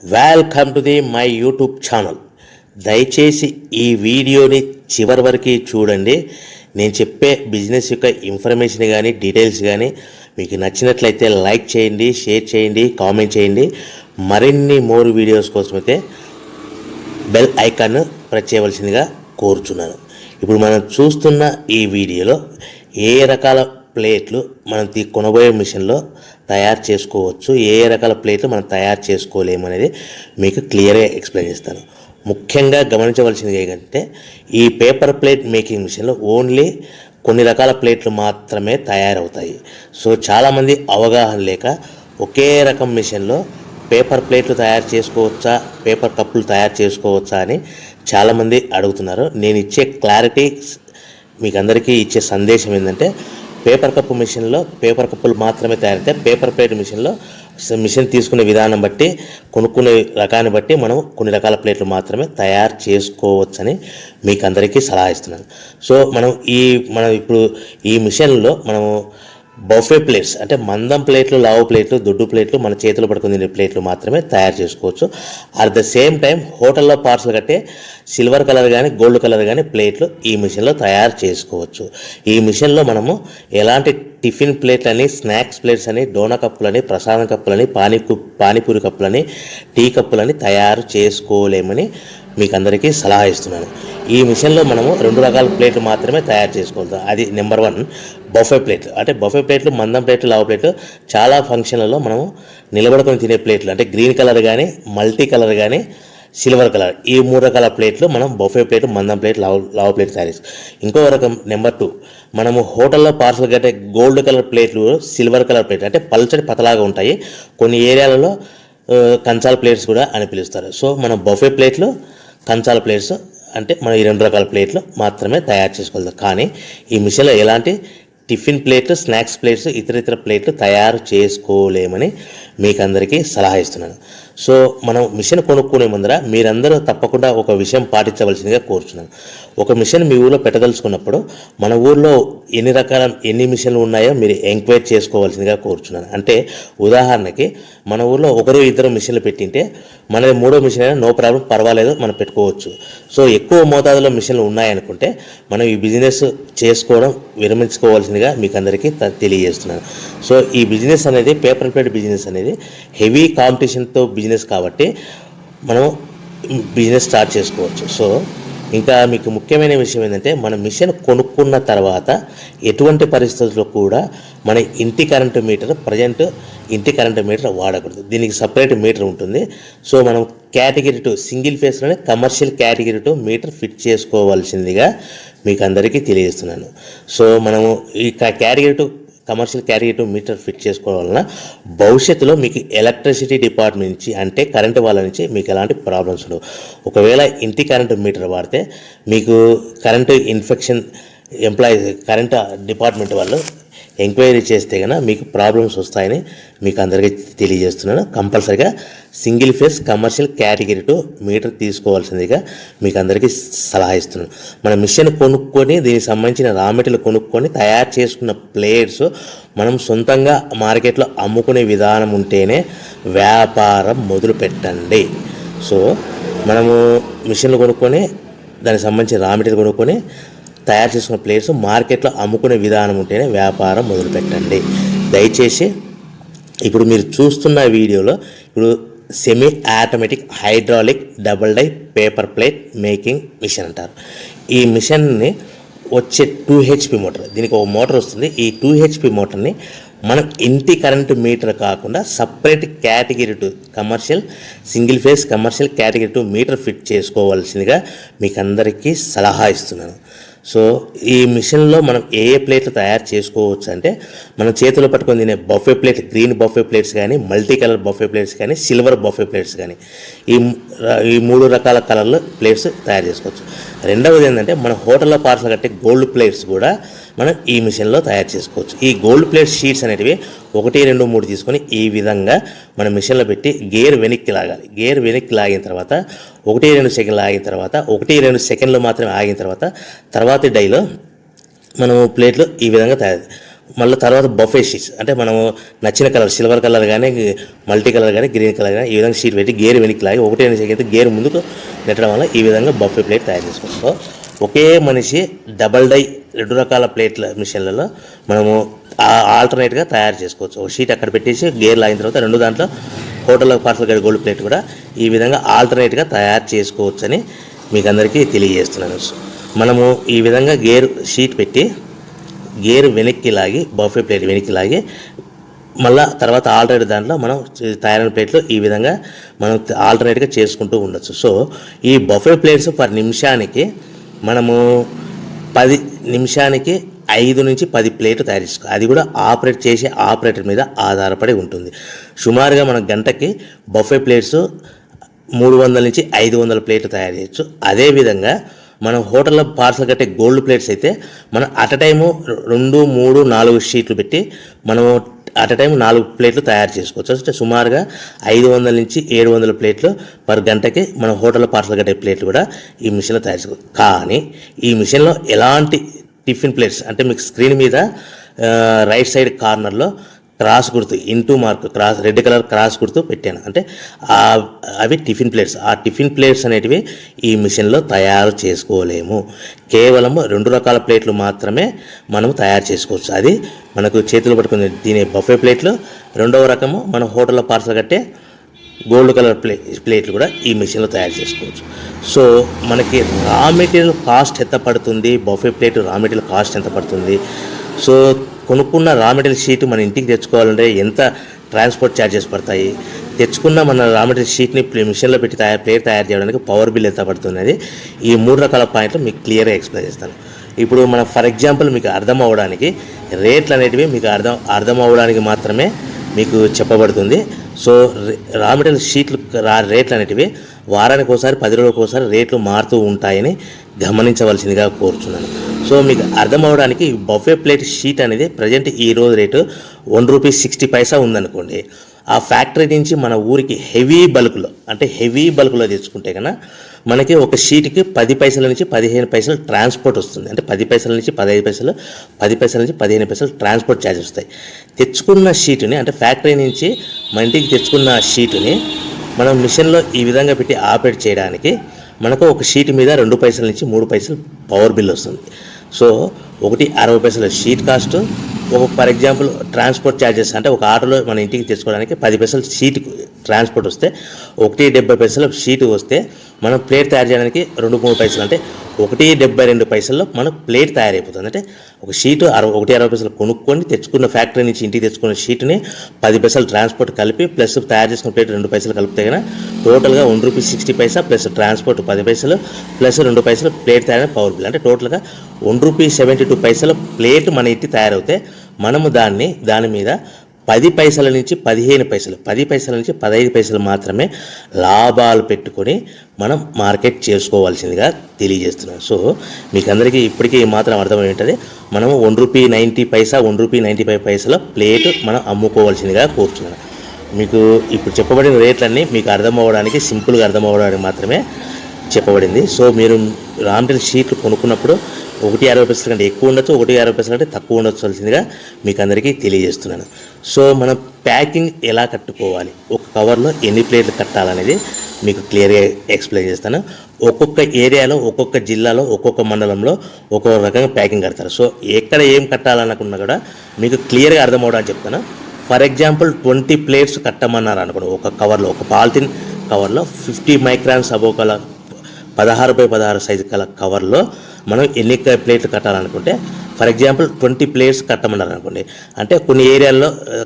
Welcome to my YouTube channel. దయచేసి ఈ వీడియోని చివరి వరకు చూడండి. నేను చెప్పే బిజినెస్ యొక్క ఇన్ఫర్మేషన్ కానీ డీటెయిల్స్ కానీ మీకు నచ్చినట్లయితే లైక్ చేయండి, షేర్ చేయండి, కామెంట్ చేయండి. మరిన్ని మోర్ వీడియోస్ కోసమైతే బెల్ ఐకాన్ ప్రెస్ చేయవలసిందిగా కోరుచున్నాను. ఇప్పుడు మనం చూస్తున్న ఈ వీడియోలో ఏ రకాల ప్లేట్లు మనం కొనబోయే మిషన్లో తయారు చేసుకోవచ్చు, ఏ రకాల ప్లేట్లు మనం తయారు చేసుకోలేమనేది మీకు క్లియర్గా ఎక్స్ప్లెయిన్ చేస్తాను. ముఖ్యంగా గమనించవలసింది ఏంటంటే ఈ పేపర్ ప్లేట్ మేకింగ్ మిషన్లో ఓన్లీ కొన్ని రకాల ప్లేట్లు మాత్రమే తయారవుతాయి. సో చాలామంది అవగాహన లేక ఒకే రకం మిషన్లో పేపర్ ప్లేట్లు తయారు చేసుకోవచ్చా, పేపర్ కప్పులు తయారు చేసుకోవచ్చా అని చాలామంది అడుగుతున్నారు. నేను ఇచ్చే క్లారిటీ మీకు అందరికీ ఇచ్చే సందేశం ఏంటంటే పేపర్ కప్పు మిషన్లో పేపర్ కప్పులు మాత్రమే తయారవుతాయి. పేపర్ ప్లేట్ మిషన్లో మిషన్ తీసుకునే విధానం బట్టి, కొనుక్కునే రకాన్ని బట్టి మనం కొన్ని రకాల ప్లేట్లు మాత్రమే తయారు చేసుకోవచ్చని మీకు అందరికీ సలహా ఇస్తున్నాను. సో మనం ఇప్పుడు ఈ మిషన్లో మనము బఫే ప్లేట్స్ అంటే మందం ప్లేట్లు, లావు ప్లేట్లు, దొడ్డు ప్లేట్లు, మన చేతులు పట్టుకుని తినే ప్లేట్లు మాత్రమే తయారు చేసుకోవచ్చు. అట్ ద సేమ్ టైం హోటల్లో పార్సల్ కట్టే సిల్వర్ కలర్ కానీ గోల్డ్ కలర్ కానీ ప్లేట్లు ఈ మిషన్లో తయారు చేసుకోవచ్చు. ఈ మిషన్లో మనము ఎలాంటి టిఫిన్ ప్లేట్లని, స్నాక్స్ ప్లేట్స్ అని, డోనా కప్పులని, ప్రసాదం కప్పులని, పానీపూరి కప్పులని, టీ కప్పులని తయారు చేసుకోలేమని మీకు అందరికీ సలహా ఇస్తున్నాను. ఈ మిషన్లో మనము 2 రకాల ప్లేట్లు మాత్రమే తయారు చేసుకోగలుగుతాం. అది నెంబర్ 1 బఫే ప్లేట్లు. అంటే బఫే ప్లేట్లు మందం ప్లేట్లు, లావు ప్లేట్లు, చాలా ఫంక్షన్లలో మనము నిలబడుకొని తినే ప్లేట్లు అంటే గ్రీన్ కలర్ కానీ, మల్టీ కలర్ కానీ, సిల్వర్ కలర్, ఈ 3 రకాల ప్లేట్లు మనం బఫే ప్లేట్, మందం ప్లేట్, లావు ప్లేట్ తయారు చేస్తాం. ఇంకో రకం నెంబర్ 2 మనము హోటల్లో పార్సల్ కట్టే గోల్డ్ కలర్ ప్లేట్లు, సిల్వర్ కలర్ ప్లేట్లు అంటే పల్చడి పతలాగా ఉంటాయి. కొన్ని ఏరియాలలో కంచాల ప్లేట్స్ కూడా అని పిలుస్తారు. సో మనం బఫే ప్లేట్లు, కంచాల ప్లేట్స్ అంటే మనం ఈ 2 రకాల ప్లేట్లు మాత్రమే తయారు చేసుకోగలుగుతాం. కానీ ఈ మిషన్లో ఎలాంటి టిఫిన్ ప్లేట్లు, స్నాక్స్ ప్లేట్స్, ఇతర ప్లేట్లు తయారు చేసుకోలేమని మీకు అందరికీ సలహా ఇస్తున్నాను. సో మనం మిషన్ కొనుక్కునే ముందర మీరందరూ తప్పకుండా ఒక విషయం పాటించవలసిందిగా కోరుచున్నాను. ఒక మిషన్ మీ ఊళ్ళో పెట్టదలుచుకున్నప్పుడు మన ఊళ్ళో ఎన్ని మిషన్లు ఉన్నాయో మీరు ఎంక్వైరీ చేసుకోవాల్సిందిగా కోరుచున్నాను. అంటే ఉదాహరణకి మన ఊళ్ళో 1-2 మిషన్లు పెట్టింటే మనది 3వ మిషన్ అయినా నో ప్రాబ్లం, పర్వాలేదు, మనం పెట్టుకోవచ్చు. సో ఎక్కువ మోతాదులో మిషన్లు ఉన్నాయనుకుంటే మనం ఈ బిజినెస్ చేసుకోవడం విరమించుకోవాల్సిందిగా మీకు అందరికీ తెలియజేస్తున్నాను. సో ఈ బిజినెస్ అనేది పేపర్ ప్లేట్ బిజినెస్ అనేది హెవీ కాంపిటీషన్తో బిజినెస్ కాబట్టి మనం బిజినెస్ స్టార్ట్ చేసుకోవచ్చు. సో ఇంకా మీకు ముఖ్యమైన విషయం ఏంటంటే మన మిషన్ కొనుక్కున్న తర్వాత ఎటువంటి పరిస్థితుల్లో కూడా మన ఇంటి కరెంటు మీటర్, ఇంటి కరెంటు మీటర్ వాడకూడదు. దీనికి సపరేట్ మీటర్ ఉంటుంది. సో మనం కేటగిరీ 2 సింగిల్ ఫేస్లోనే కమర్షియల్ కేటగిరీ 2 మీటర్ ఫిట్ చేసుకోవాల్సిందిగా మీకు అందరికీ తెలియజేస్తున్నాను. సో మనము ఈ category 2 commercial category 2 meter fit చేసుకోవడం వలన భవిష్యత్తులో మీకు ఎలక్ట్రిసిటీ డిపార్ట్మెంట్ నుంచి అంటే కరెంటు వాళ్ళ నుంచి మీకు ఎలాంటి ప్రాబ్లమ్స్ ఉండవు. ఒకవేళ ఇంటి కరెంటు మీటర్ వాడితే మీకు కరెంటు ఇన్ఫెక్షన్ కరెంటు డిపార్ట్మెంట్ వాళ్ళు ఎంక్వైరీ చేస్తే కనుక మీకు ప్రాబ్లమ్స్ వస్తాయని మీకు అందరికీ తెలియజేస్తున్నాను. కంపల్సరీగా single phase commercial category 2 meter తీసుకోవాల్సిందిగా మీకు అందరికీ సలహా ఇస్తున్నాను. మన మిషన్ కొనుక్కొని దీనికి సంబంధించిన రా మెటీరియల్ కొనుక్కొని తయారు చేసుకున్న ప్లేట్స్ మనం సొంతంగా మార్కెట్లో అమ్ముకునే విధానం ఉంటేనే వ్యాపారం మొదలు పెట్టండి. సో మనము మిషన్లు కొనుక్కొని దానికి సంబంధించిన రా మెటీరియల్ కొనుక్కొని తయారు చేసుకున్న ప్లేట్స్ మార్కెట్లో అమ్ముకునే విధానం ఉంటేనే వ్యాపారం మొదలుపెట్టండి. దయచేసి ఇప్పుడు మీరు చూస్తున్న వీడియోలో ఇప్పుడు semi automatic hydraulic double die paper plate making machine అంటారు. ఈ మిషన్ని వచ్చే 2 HP మోటార్, దీనికి ఒక మోటార్ వస్తుంది. ఈ 2 HP మోటార్ని మనం ఇంటి కరెంటు మీటర్ కాకుండా separate category 2 commercial single phase commercial category 2 meter fit చేసుకోవాల్సిందిగా మీకు అందరికీ సలహా ఇస్తున్నాను. సో ఈ మిషన్లో మనం ఏ ప్లేట్లు తయారు చేసుకోవచ్చు అంటే మనం చేతిలో పట్టుకొని తినే buffet plate, green buffet plates కానీ, మల్టీ కలర్ బఫే ప్లేట్స్ కానీ, సిల్వర్ బఫే ప్లేట్స్ కానీ, ఈ 3 రకాల కలర్లు ప్లేట్స్ తయారు చేసుకోవచ్చు. రెండవది ఏంటంటే మన హోటల్లో పార్సల్ కట్టే గోల్డ్ ప్లేట్స్ కూడా మనం ఈ మిషన్లో తయారు చేసుకోవచ్చు. ఈ గోల్డ్ ప్లేట్ షీట్స్ అనేటివి 1, 2, 3 తీసుకొని ఈ విధంగా మన మిషన్లో పెట్టి గేర్ వెనక్కి లాగాలి. గేర్ వెనక్కి లాగిన తర్వాత 1-2 సెకండ్లు ఆగిన తర్వాత 1-2 సెకండ్లు మాత్రమే ఆగిన తర్వాత తర్వాతి డైలో మనము ప్లేట్లు ఈ విధంగా తయారు మళ్ళీ తర్వాత బఫే షీట్స్ అంటే మనము నచ్చిన కలర్ సిల్వర్ కలర్ కానీ మల్టీ కలర్ కానీ గ్రీన్ కలర్ కానీ ఈ విధంగా షీట్ పెట్టి గేర్ వెనక్కి లాగి ఒకటే అయితే గేర్ ముందుకు నెట్టడం వల్ల ఈ విధంగా బఫే ప్లేట్ తయారు చేసుకోవచ్చు. సో ఒకే మనిషి డబల్ డై 2 రకాల ప్లేట్ల మిషన్లలో మనము ఆల్టర్నేట్గా తయారు చేసుకోవచ్చు. ఒక షీట్ అక్కడ పెట్టేసి గేర్ లాగిన తర్వాత 2 దాంట్లో హోటల్లో పార్సల్ గడి గోల్డ్ ప్లేట్ కూడా ఈ విధంగా ఆల్టర్నేట్గా తయారు చేసుకోవచ్చని మీకు అందరికీ తెలియజేస్తున్నాను. మనము ఈ విధంగా గేర్ షీట్ పెట్టి గేర్ వెనక్కి లాగి బఫే ప్లేట్ వెనక్కి లాగి మళ్ళీ తర్వాత ఆల్టర్నేట్ దాంట్లో మనం తయారైన ప్లేట్లు ఈ విధంగా మనం ఆల్టర్నేట్గా చేసుకుంటూ ఉండొచ్చు. సో ఈ బఫే ప్లేట్స్ పర్ నిమిషానికి మనము 10 నిమిషానికి 5 నుంచి 10 ప్లేట్లు తయారు చేసుకోవాలి. అది కూడా ఆపరేట్ చేసే ఆపరేటర్ మీద ఆధారపడి ఉంటుంది. సుమారుగా మన గంటకి బఫే ప్లేట్స్ 300 నుంచి 500 ప్లేట్లు తయారు చేయొచ్చు. అదేవిధంగా మనం హోటల్లో పార్సల్ కట్టే గోల్డ్ ప్లేట్స్ అయితే మనం అట్ టైము 2, 3, 4 షీట్లు పెట్టి మనము అట్ టైం 4 ప్లేట్లు తయారు చేసుకోవచ్చు. అంటే సుమారుగా 500 నుంచి 700 ప్లేట్లు పర్ గంటకి మన హోటల్లో పార్సల్ కట్టే ప్లేట్లు కూడా ఈ మిషన్లో తయారు చేసుకోవచ్చు. కానీ ఈ మిషన్లో ఎలాంటి టిఫిన్ ప్లేట్స్ అంటే మీకు స్క్రీన్ మీద రైట్ సైడ్ కార్నర్లో క్రాస్ గుర్తు into mark cross red colour cross గుర్తు పెట్టాను. అంటే అవి టిఫిన్ ప్లేట్స్. ఆ టిఫిన్ ప్లేట్స్ అనేటివి ఈ మిషన్లో తయారు చేసుకోలేము. కేవలం 2 రకాల ప్లేట్లు మాత్రమే మనం తయారు చేసుకోవచ్చు. అది మనకు చేతులు పట్టుకుని తినే బఫే ప్లేట్లు, 2వ రకము మన హోటల్లో పార్సల్ కట్టే గోల్డ్ కలర్ ప్లేట్లు కూడా ఈ మిషన్లో తయారు చేసుకోవచ్చు. సో మనకి రా మెటీరియల్ కాస్ట్ ఎంత పడుతుంది, buffet plate raw material cost ఎంత పడుతుంది, సో కొనుక్కున్న రా మెటీరియల్ షీట్ మన ఇంటికి తెచ్చుకోవాలంటే ఎంత ట్రాన్స్పోర్ట్ ఛార్జెస్ పడతాయి, తెచ్చుకున్న మన రా మెటీరియల్ షీట్ని మిషన్లో పెట్టి ప్లేట్ తయారు చేయడానికి పవర్ బిల్ ఎంత పడుతున్నది, ఈ 3 రకాల పాయింట్లు మీకు క్లియర్గా ఎక్స్ప్లెయిన్ చేస్తాను. ఇప్పుడు మనం ఫర్ ఎగ్జాంపుల్ మీకు అర్థం అవ్వడానికి రేట్లు అనేటివి మీకు అర్థం అవ్వడానికి మాత్రమే మీకు చెప్పబడుతుంది. సో రా మెటీరియల్ షీట్లు రేట్లు అనేటివి వారానికి ఒకసారి 10 రోజులకు ఒకసారి రేట్లు మారుతూ ఉంటాయని గమనించవలసిందిగా కోరుతున్నాను. సో మీకు అర్థం అవ్వడానికి బఫే ప్లేట్ షీట్ అనేది ప్రజెంట్ ఈ రోజు రేటు ₹1.60 ఉందనుకోండి. ఆ ఫ్యాక్టరీ నుంచి మన ఊరికి హెవీ బల్క్లో తెచ్చుకుంటే కన్నా మనకి ఒక షీట్కి 10 పైసల నుంచి 15 పైసలు ట్రాన్స్పోర్ట్ వస్తుంది. అంటే 10 పైసల నుంచి 15 పైసలు, 10 పైసల నుంచి 15 పైసలు ట్రాన్స్పోర్ట్ ఛార్జెస్ వస్తాయి. తెచ్చుకున్న షీటుని అంటే ఫ్యాక్టరీ నుంచి మన ఇంటికి తెచ్చుకున్న షీటుని మనం మిషన్లో ఈ విధంగా పెట్టి ఆపరేట్ చేయడానికి మనకు ఒక షీట్ మీద 2 పైసల నుంచి 3 పైసలు పవర్ బిల్ వస్తుంది. సో ఒకటి 60 పైసల sheet cost, for example transport charges అంటే ఒక ఆటోలో మన ఇంటికి తెచ్చుకోవడానికి 10 పైసలు షీట్ ట్రాన్స్పోర్ట్ వస్తే, 1.70 పైసలు షీట్ వస్తే మనం ప్లేట్ తయారు చేయడానికి 2-3 పైసలు అంటే 1.72 పైసల్లో మనకు ప్లేట్ తయారైపోతుంది. అంటే ఒక షీటు 1.60 పైసలు కొనుక్కొని తెచ్చుకున్న ఫ్యాక్టరీ నుంచి ఇంటికి తెచ్చుకున్న షీట్ని 10 పైసలు ట్రాన్స్పోర్ట్ కలిపి ప్లస్ తయారు చేసుకున్న ప్లేట్ 2 పైసలు కలిపితే కన్నా టోటల్గా ₹1.60 ప్లస్ ట్రాన్స్పోర్ట్ 10 పైసలు ప్లస్ 2 పైసలు ప్లేట్ తయారైన పవర్ బిల్ అంటే టోటల్గా ₹1.72 ప్లేట్ మన ఇంటి తయారవుతే మనము దాని మీద 10 పైసల నుంచి 15 పైసలు, 10 పైసల నుంచి 15 పైసలు మాత్రమే లాభాలు పెట్టుకొని మనం మార్కెట్ చేసుకోవాల్సిందిగా తెలియజేస్తున్నాం. సో మీకు అందరికీ ఇప్పటికీ మాత్రం అర్థమై ఉంటుంది. మనము ₹1.90, ₹1.95 ప్లేట్ మనం అమ్ముకోవాల్సిందిగా కోరుతున్నాను. మీకు ఇప్పుడు చెప్పబడిన రేట్లన్నీ మీకు అర్థం అవ్వడానికి, సింపుల్గా అర్థం అవ్వడానికి మాత్రమే చెప్పబడింది. సో మీరు రా మెటీరియల్ షీట్లు కొనుక్కున్నప్పుడు 1.60 కంటే ఎక్కువ ఉండొచ్చు, 1.60 కంటే తక్కువ ఉండొచ్చువలసిందిగా మీకు అందరికీ తెలియజేస్తున్నాను. సో మనం ప్యాకింగ్ ఎలా కట్టుకోవాలి, ఒక కవర్లో ఎన్ని ప్లేట్లు కట్టాలనేది మీకు క్లియర్గా ఎక్స్ప్లెయిన్ చేస్తాను. ఒక్కొక్క ఏరియాలో, ఒక్కొక్క జిల్లాలో, ఒక్కొక్క మండలంలో ఒక్కొక్క రకంగా ప్యాకింగ్ కడతారు. సో ఎక్కడ ఏం కట్టాలనుకున్నా కూడా మీకు క్లియర్గా అర్థం అవడానికి చెప్తాను. ఫర్ ఎగ్జాంపుల్ 20 ప్లేట్స్ కట్టమన్నారు అనుకోండి, ఒక కవర్లో, ఒక పాలిథిన్ కవర్లో 50 మైక్రాన్స్ అబోవ్ కల 16x16 సైజు కల కవర్లో మనం ఎన్ని ప్లేట్లు కట్టాలనుకుంటే, ఫర్ ఎగ్జాంపుల్ 20 ప్లేట్స్ కట్టమన్నారు అనుకోండి, అంటే కొన్ని ఏరియాల్లో